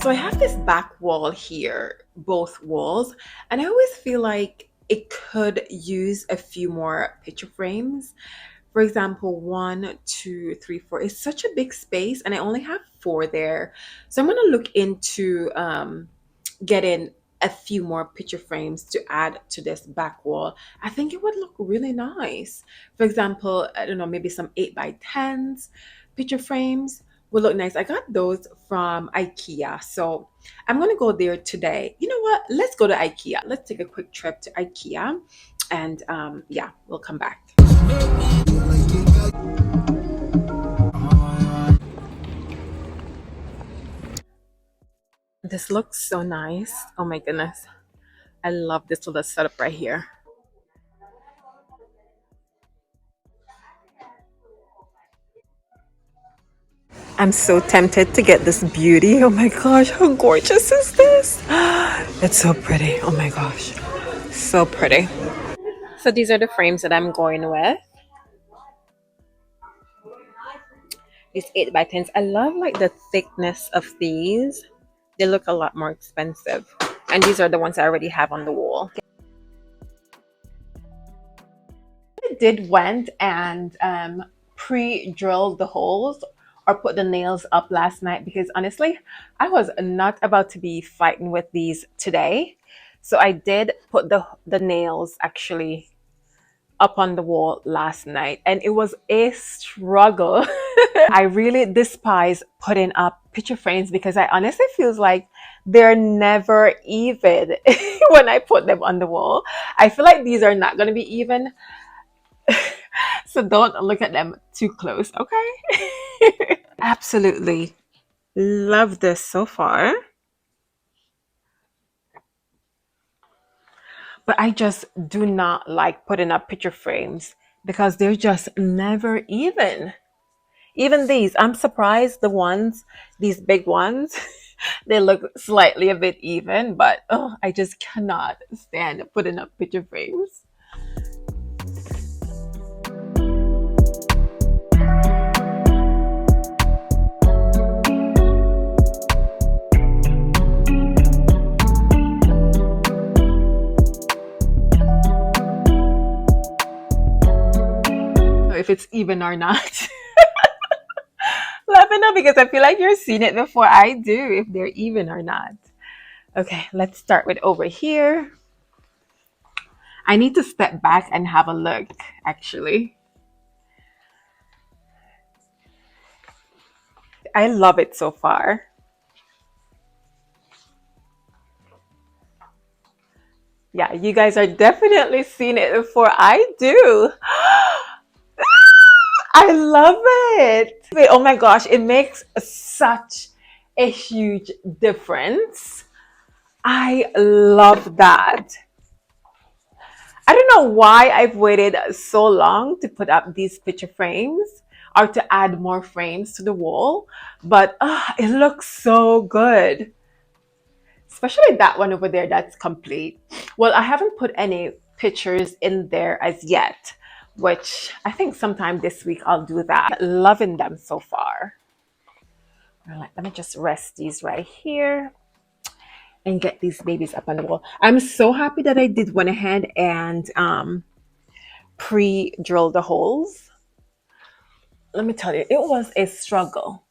So I have this back wall here, both walls, and I always feel like it could use a few more picture frames. For example, one, two, three, four. It's such a big space, and I only have four there. So I'm gonna look into getting a few more picture frames to add to this back wall. I think it would look really nice. For example, I don't know, maybe some 8 by 10s picture frames would look nice. I got those from Ikea. So I'm going to go there today. You know what? Let's go to Ikea. Let's take a quick trip to Ikea and yeah, we'll come back. This looks so nice. Oh my goodness. I love this little setup right here. I'm so tempted to get this beauty. Oh my gosh, how gorgeous is this? It's so pretty. Oh my gosh, so pretty. So these are the frames that I'm going with. These 8 by 10s. I love like the thickness of these. They look a lot more expensive. And these are the ones I already have on the wall. I did went and pre-drilled the holes or put the nails up last night because honestly, I was not about to be fighting with these today. So I did put the nails actually up on the wall last night and it was a struggle. I really despise putting up picture frames because I honestly feels like they're never even when I put them on the wall. I feel like these are not going to be even, so don't look at them too close, okay? Absolutely love this so far. But I just do not like putting up picture frames because they're just never even. Even these, I'm surprised the ones, these big ones, they look slightly a bit even, but oh, I just cannot stand putting up picture frames. If it's even or not. Let me know because I feel like you're seeing it before I do, if they're even or not. Okay, let's start with over here. I need to step back and have a look, actually. I love it so far. Yeah, you guys are definitely seeing it before I do. I love it. Wait, oh my gosh, it makes such a huge difference. I love that. I don't know why I've waited so long to put up these picture frames or to add more frames to the wall, but it looks so good. Especially that one over there that's complete. Well, I haven't put any pictures in there as yet, which I think sometime this week I'll do that. Loving them so far. All right, let me just rest these right here and get these babies up on the wall. I'm so happy that I did went ahead and pre-drill the holes. Let me tell you, it was a struggle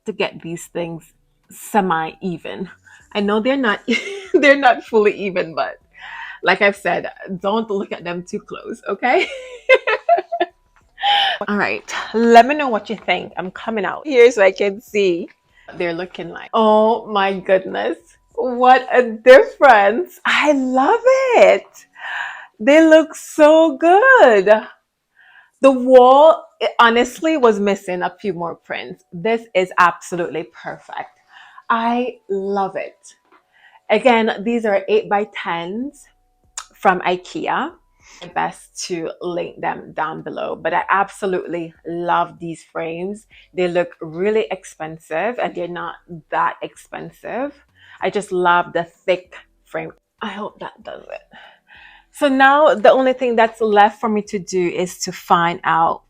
to get these things semi-even. I know they're not they're not fully even, but like I've said, don't look at them too close, okay? All right, let me know what you think. I'm coming out here so I can see what they're looking like. Oh my goodness, what a difference! I love it. They look so good. The wall honestly was missing a few more prints. This is absolutely perfect. I love it. Again, these are 8 by 10s from Ikea. Best to link them down below, but I absolutely love these frames. They look really expensive and they're not that expensive. I just love the thick frame. I hope that does it. So now the only thing that's left for me to do is to find out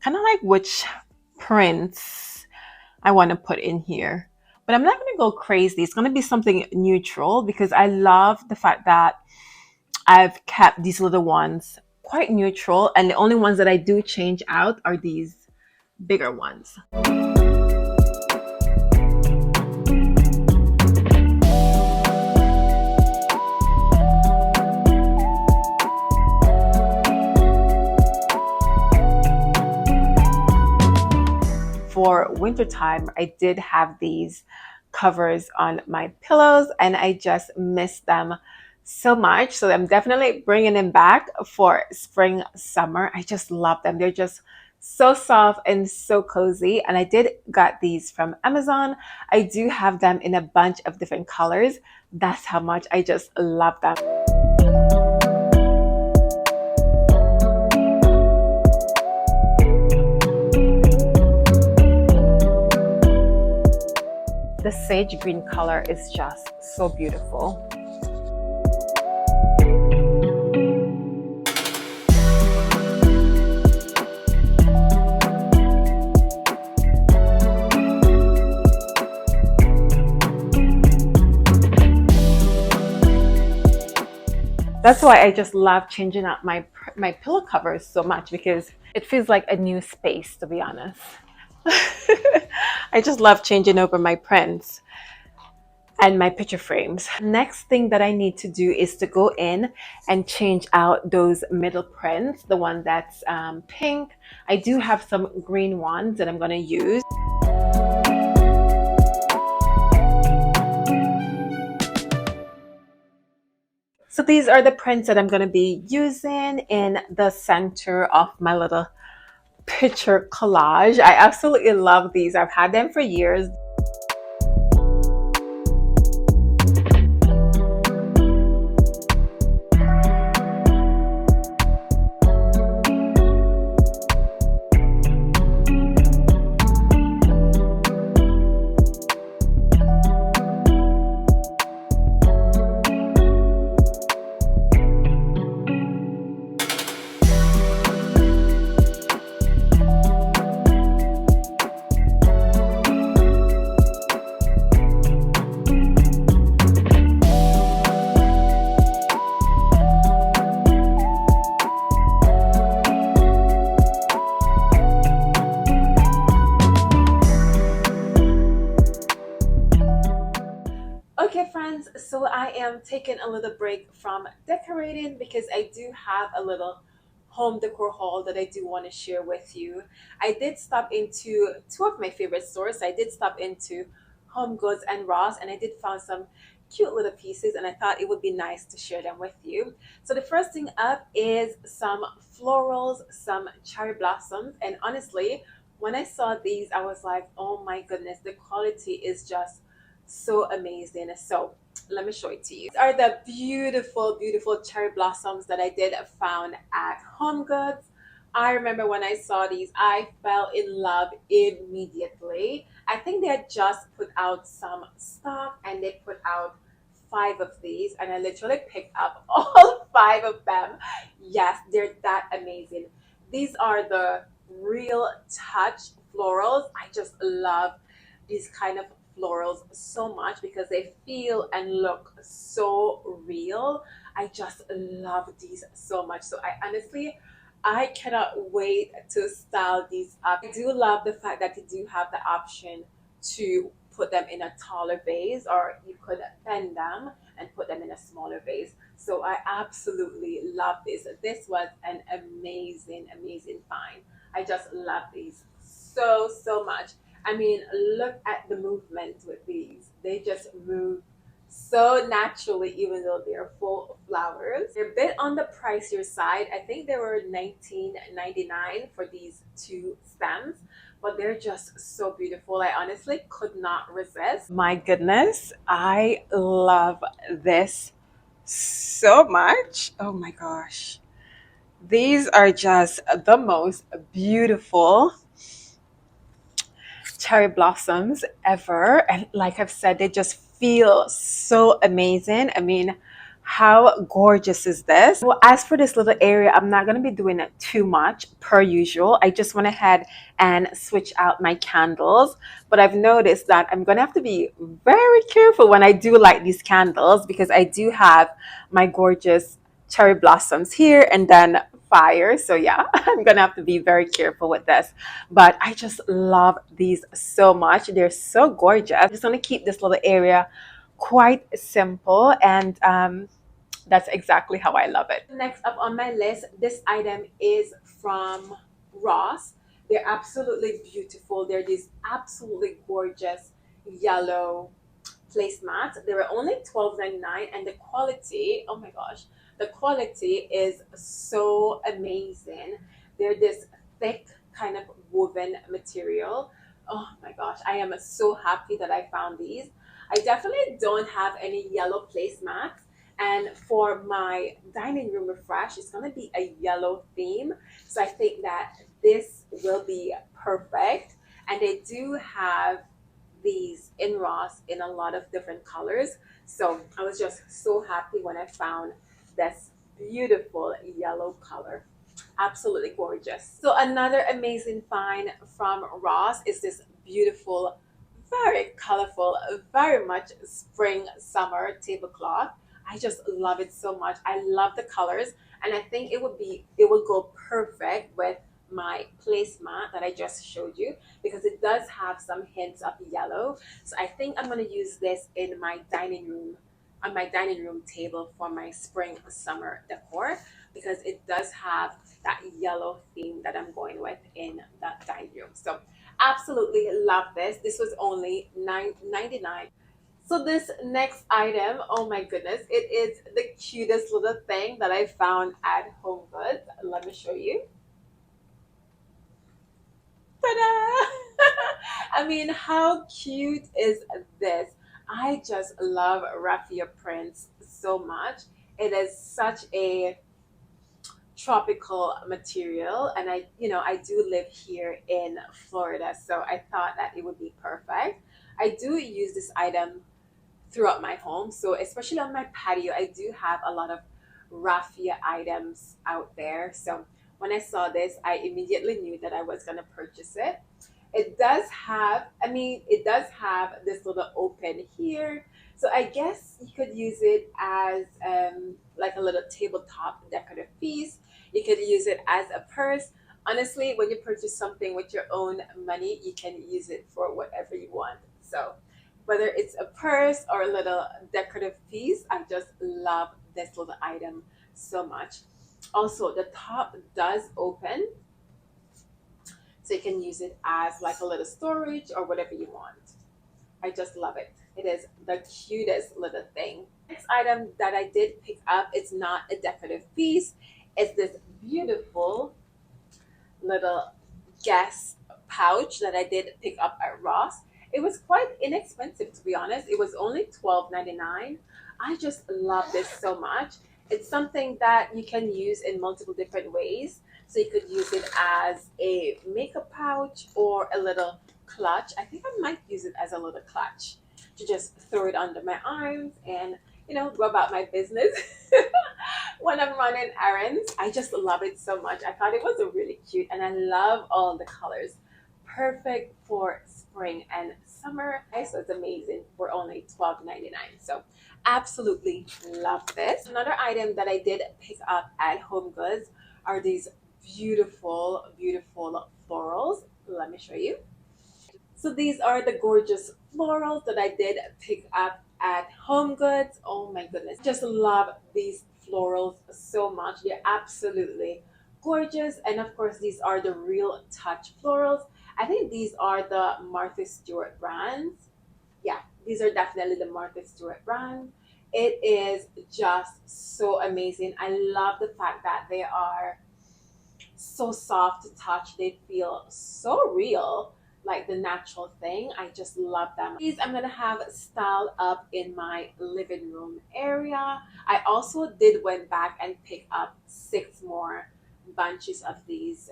kind of like which prints I want to put in here. But I'm not going to go crazy. It's going to be something neutral because I love the fact that I've kept these little ones quite neutral. And the only ones that I do change out are these bigger ones. For wintertime, I did have these covers on my pillows and I just miss them so much. So I'm definitely bringing them back for spring, summer. I just love them. They're just so soft and so cozy. And I did got these from Amazon. I do have them in a bunch of different colors. That's how much I just love them. The sage green color is just so beautiful. That's why I just love changing up my pillow covers so much because it feels like a new space, to be honest. I just love changing over my prints and my picture frames. Next thing that I need to do is to go in and change out those middle prints, the one that's pink. I do have some green ones that I'm going to use. So these are the prints that I'm going to be using in the center of my little picture collage. I absolutely love these. I've had them for years. Okay, friends, so I am taking a little break from decorating because I do have a little home decor haul that I do want to share with you. I did stop into two of my favorite stores. I did stop into Home Goods and Ross, and I did find some cute little pieces, and I thought it would be nice to share them with you. So the first thing up is some florals, some cherry blossoms, and honestly, when I saw these, I was like, oh my goodness, the quality is just so amazing. So let me show it to you. These are the beautiful, beautiful cherry blossoms that I did found at Home Goods. I remember when I saw these, I fell in love immediately. I think they had just put out some stuff and they put out five of these, and I literally picked up all five of them. Yes, they're that amazing. These are the real touch florals. I just love these kind of florals so much because they feel and look so real. I just love these so much. So I honestly, I cannot wait to style these up. I do love the fact that you do have the option to put them in a taller vase, or you could bend them and put them in a smaller vase. So I absolutely love this. This was an amazing, amazing find. I just love these so, so much. I mean, look at the movement with these. They just move so naturally, even though they're full of flowers. They're a bit on the pricier side. I think they were $19.99 for these two stems, but they're just so beautiful. I honestly could not resist. My goodness, I love this so much. Oh my gosh. These are just the most beautiful cherry blossoms ever. And like I've said, they just feel so amazing. I mean, How gorgeous is this? Well, as for this little area, I'm not going to be doing it too much per usual. I just went ahead and switch out my candles. But I've noticed that I'm going to have to be very careful when I do light these candles because I do have my gorgeous cherry blossoms here and then fire. So yeah, I'm going to have to be very careful with this. But I just love these so much. They're so gorgeous. I just want to keep this little area quite simple and that's exactly how I love it. Next up on my list, this item is from Ross. They're absolutely beautiful. They're these absolutely gorgeous yellow placemats. They were only $12.99 and the quality, oh my gosh, the quality is so amazing. They're this thick kind of woven material. Oh my gosh, I am so happy that I found these. I definitely don't have any yellow placemats. And for my dining room refresh, it's going to be a yellow theme. So I think that this will be perfect. And they do have these in Ross in a lot of different colors. So I was just so happy when I found this beautiful yellow color. Absolutely gorgeous. So another amazing find from Ross is this beautiful, very colorful, very much spring summer tablecloth. I just love it so much. I love the colors and I think it would go perfect with my placemat that I just showed you because it does have some hints of yellow. So I think I'm going to use this in my dining room on my dining room table for my spring summer decor because it does have that yellow theme that I'm going with in that dining room. So absolutely love this. This was only $9.99. So this next item, oh my goodness, it is the cutest little thing that I found at Home Goods. Let me show you. Ta-da! I mean, how cute is this? I just love raffia prints so much. It is such a tropical material and I do live here in Florida, so I thought that it would be perfect. I do use this item throughout my home, so especially on my patio I do have a lot of raffia items out there. So when I saw this, I immediately knew that I was going to purchase it. It does have this little open here. So I guess you could use it as like a little tabletop decorative piece. You could use it as a purse. Honestly, when you purchase something with your own money, you can use it for whatever you want. So whether it's a purse or a little decorative piece, I just love this little item so much. Also, the top does open, so you can use it as like a little storage or whatever you want. I just love it. It is the cutest little thing. Next item that I did pick up, it's not a decorative piece. It's this beautiful little guest pouch that I did pick up at Ross. It was quite inexpensive, to be honest. It was only $12.99. I just love this so much. It's something that you can use in multiple different ways. So you could use it as a makeup pouch or a little clutch. I think I might use it as a little clutch to just throw it under my arms and go about my business when I'm running errands. I just love it so much. I thought it was really cute and I love all the colors. Perfect for spring and summer. So it's amazing for only $12.99. So absolutely love this. Another item that I did pick up at Home Goods are these beautiful, beautiful florals. Let me show you. So these are the gorgeous florals that I did pick up at Home Goods. Oh my goodness. Just love these florals so much. They're absolutely gorgeous. And of course, these are the Real Touch florals. I think these are the Martha Stewart brands. Yeah, these are definitely the Martha Stewart brand. It is just so amazing. I love the fact that they are so soft to touch. They feel so real, like the natural thing. I just love them. These I'm gonna have styled up in my living room area. I also did went back and pick up 6 more bunches of these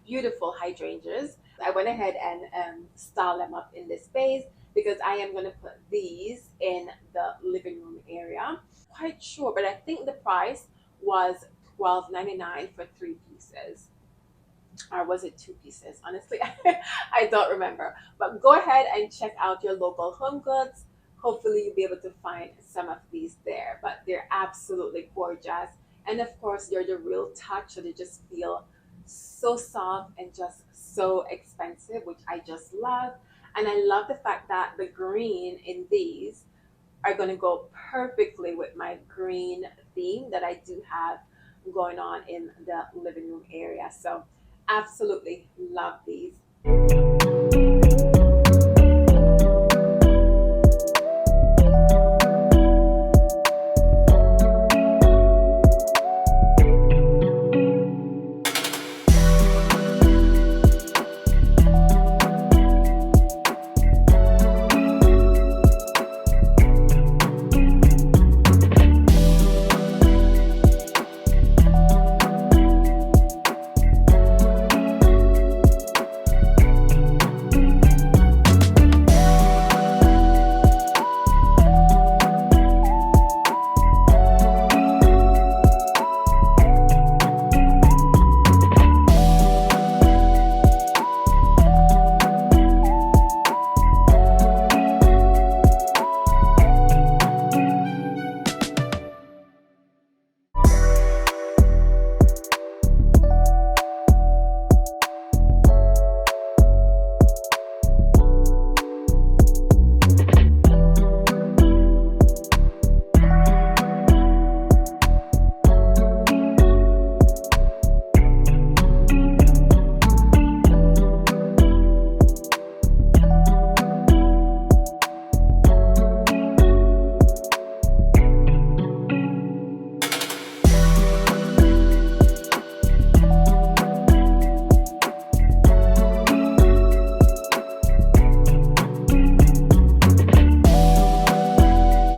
beautiful hydrangeas. I went ahead and style them up in this space because I am going to put these in the living room area. quite sure, but I think the price was $12.99 for 3 pieces, or was it 2 pieces? Honestly, I don't remember. But go ahead and check out your local home goods. Hopefully, you'll be able to find some of these there. But they're absolutely gorgeous. And of course, they're the real touch, so they just feel so soft and just so expensive, which I just love. And I love the fact that the green in these are going to go perfectly with my green theme that I do have going on in the living room area. So absolutely love these.